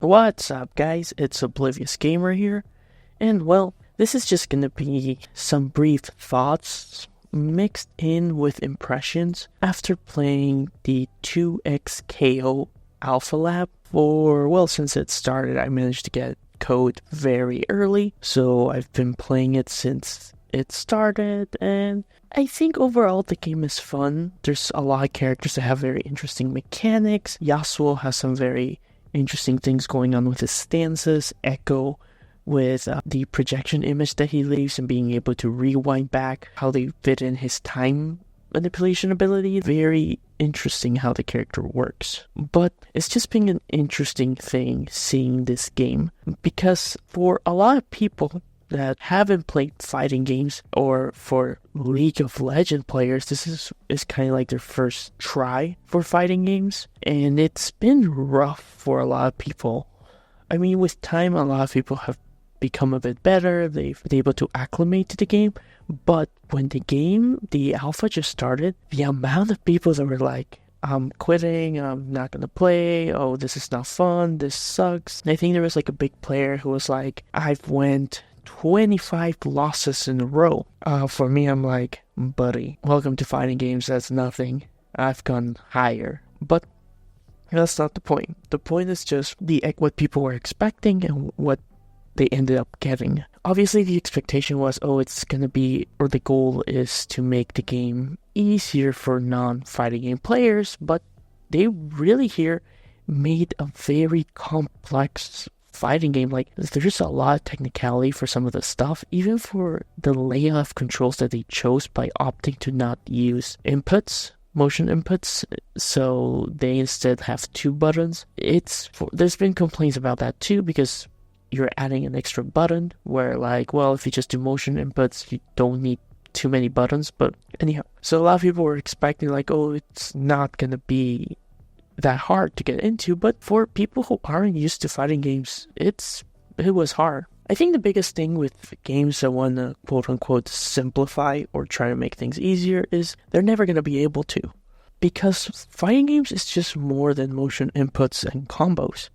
What's up, guys? It's Oblivious Gamer here, and well, this is just gonna be some brief thoughts mixed in with impressions after playing the 2XKO Alpha Lab since it started. I managed to get code very early, so I've been playing it since it started, and I think overall the game is fun. There's a lot of characters that have very interesting mechanics. Yasuo has some very interesting things going on with his stances. Echo with the projection image that he leaves and being able to rewind back, how they fit in his time manipulation ability. Very interesting how the character works. But it's just been an interesting thing seeing this game, because for a lot of people that haven't played fighting games, or for League of Legends players, this is kind of like their first try for fighting games, and it's been rough for a lot of people. I mean, with time, a lot of people have become a bit better. They've been able to acclimate to the game, but when the alpha just started, the amount of people that were like, I'm quitting, I'm not gonna play, oh, this is not fun, this sucks. And I think there was like a big player who was like, I've went 25 losses in a row. For me, I'm like, buddy, welcome to fighting games, that's nothing. I've gone higher. But that's not the point. The point is just what people were expecting and what they ended up getting. Obviously, the expectation was, it's gonna be, or the goal is to make the game easier for non-fighting game players, but they really here made a very complex fighting game. Like, there's a lot of technicality for some of the stuff, even for the layout of controls that they chose by opting to not use motion inputs, so they instead have two buttons. There's been complaints about that too, because you're adding an extra button where, like, well, if you just do motion inputs, you don't need too many buttons. But anyhow, so a lot of people were expecting like, it's not gonna be that hard to get into, but for people who aren't used to fighting games, it was hard. I think the biggest thing with games that want to quote-unquote simplify or try to make things easier is they're never going to be able to, because fighting games is just more than motion inputs and combos.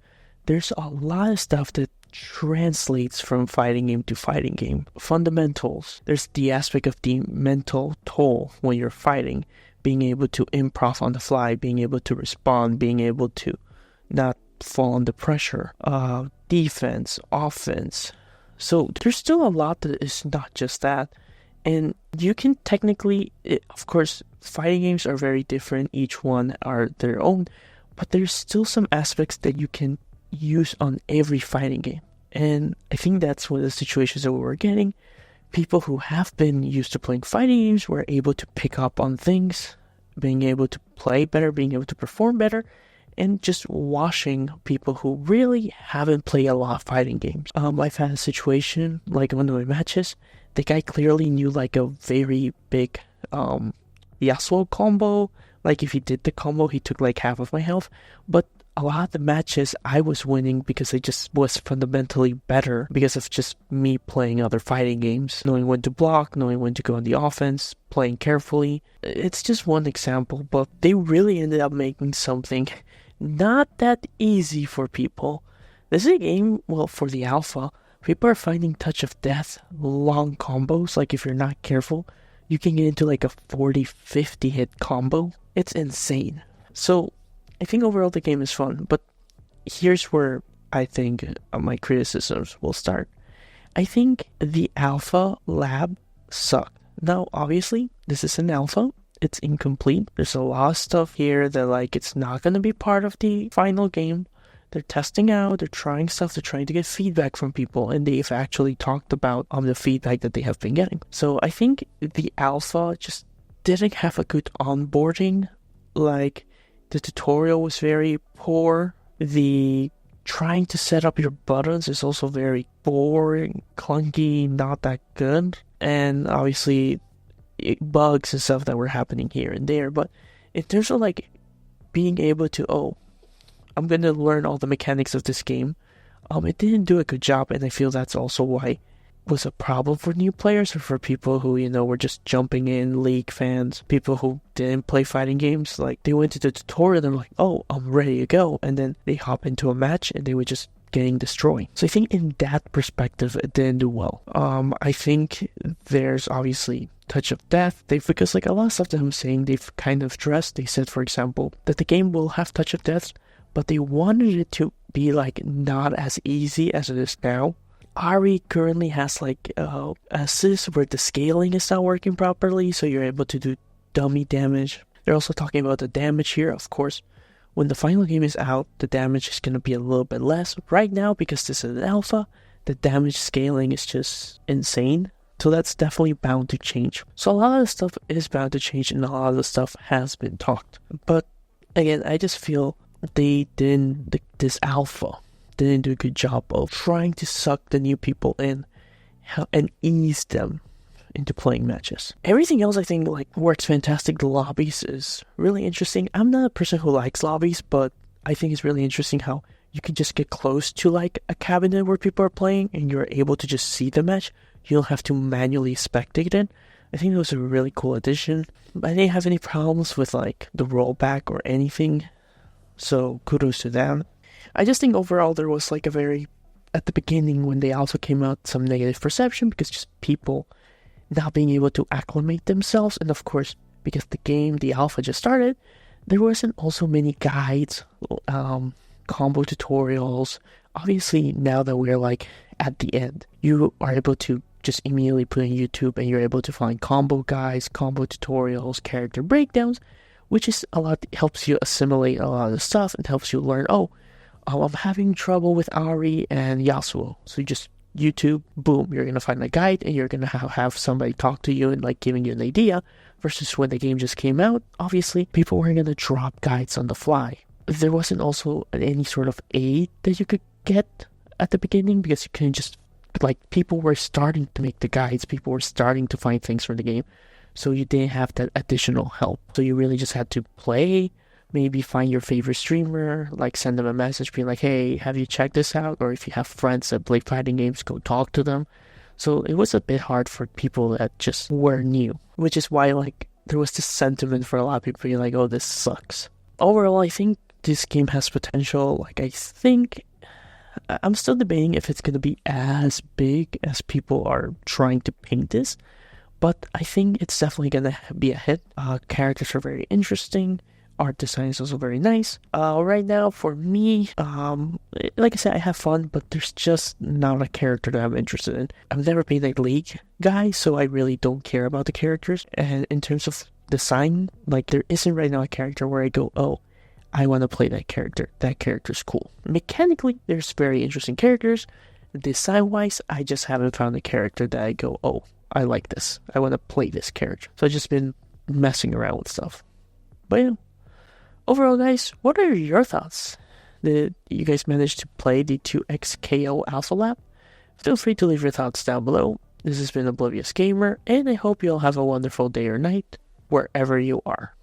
There's a lot of stuff that translates from fighting game to fighting game. Fundamentals. There's the aspect of the mental toll when you're fighting, being able to improv on the fly, being able to respond, being able to not fall under pressure, defense, offense. So there's still a lot that is not just that. And you can technically, of course, fighting games are very different. Each one are their own, but there's still some aspects that you can use on every fighting game. And I think that's one of the situations that we were getting. People who have been used to playing fighting games were able to pick up on things, being able to play better, being able to perform better, and just watching people who really haven't played a lot of fighting games. I've had a situation, like one of my matches, the guy clearly knew like a very big Yasuo combo. Like if he did the combo, he took like half of my health. But a lot of the matches I was winning because I just was fundamentally better because of just me playing other fighting games, knowing when to block, knowing when to go on the offense, playing carefully. It's just one example, but they really ended up making something not that easy for people. This is a game, for the alpha, people are finding touch of death, long combos. Like if you're not careful, you can get into like a 40-50 hit combo. It's insane. So I think overall the game is fun, but here's where I think my criticisms will start. I think the alpha lab sucked. Now, obviously, this is an alpha. It's incomplete. There's a lot of stuff here that, like, it's not going to be part of the final game. They're testing out, they're trying stuff, they're trying to get feedback from people, and they've actually talked about the feedback that they have been getting. So I think the alpha just didn't have a good onboarding. Like, the tutorial was very poor. The trying to set up your buttons is also very boring, clunky, not that good. And obviously, bugs and stuff that were happening here and there. But in terms of like being able to, I'm going to learn all the mechanics of this game, it didn't do a good job. And I feel that's also why was a problem for new players or for people who, were just jumping in, League fans, people who didn't play fighting games. Like, they went to the tutorial and they're like, I'm ready to go. And then they hop into a match and they would just getting destroyed. So I think in that perspective, it didn't do well. I think there's obviously touch of death. Because like a lot of stuff that I'm saying, they've kind of addressed. They said, for example, that the game will have touch of death, but they wanted it to be like not as easy as it is now. Ari currently has like assists where the scaling is not working properly, so you're able to do dummy damage. They're also talking about the damage here. Of course, when the final game is out, the damage is going to be a little bit less. Right now, because this is an alpha, the damage scaling is just insane. So that's definitely bound to change. So a lot of the stuff is bound to change, and a lot of the stuff has been talked. But again, I just feel this alpha didn't do a good job of trying to suck the new people in and ease them into playing matches. Everything else I think like works fantastic. The lobbies is really interesting. I'm not a person who likes lobbies, but I think it's really interesting how you can just get close to like a cabinet where people are playing and you're able to just see the match. You don't have to manually spectate it. I think it was a really cool addition. I didn't have any problems with like the rollback or anything, so kudos to them. I just think overall there was like at the beginning when they also came out, some negative perception because just people not being able to acclimate themselves. And of course, because the alpha just started, there wasn't also many guides, combo tutorials. Obviously, now that we're like at the end, you are able to just immediately put in YouTube and you're able to find combo guides, combo tutorials, character breakdowns, which is helps you assimilate a lot of the stuff and helps you learn, I'm having trouble with Ari and Yasuo. So you just YouTube, boom, you're going to find a guide and you're going to have somebody talk to you and like giving you an idea, versus when the game just came out, obviously people weren't going to drop guides on the fly. There wasn't also any sort of aid that you could get at the beginning because you couldn't just, like, people were starting to make the guides, people were starting to find things for the game, so you didn't have that additional help. So you really just had to play, maybe find your favorite streamer, like send them a message being like, hey, have you checked this out? Or if you have friends that play fighting games, go talk to them. So it was a bit hard for people that just were new, which is why like there was this sentiment for a lot of people being like, oh, this sucks. Overall, I think this game has potential. Like, I think I'm still debating if it's going to be as big as people are trying to paint this, but I think it's definitely going to be a hit. Characters are very interesting. Art design is also very nice. Right now, for me, like I said, I have fun, but there's just not a character that I'm interested in. I've never been a League guy, so I really don't care about the characters. And in terms of design, like, there isn't right now a character where I go, oh, I want to play that character. That character's cool. Mechanically, there's very interesting characters. Design-wise, I just haven't found a character that I go, oh, I like this. I want to play this character. So I've just been messing around with stuff. But yeah. Overall, guys, what are your thoughts? Did you guys manage to play the 2XKO Alpha Lab? Feel free to leave your thoughts down below. This has been Oblivious Gamer, and I hope you all have a wonderful day or night, wherever you are.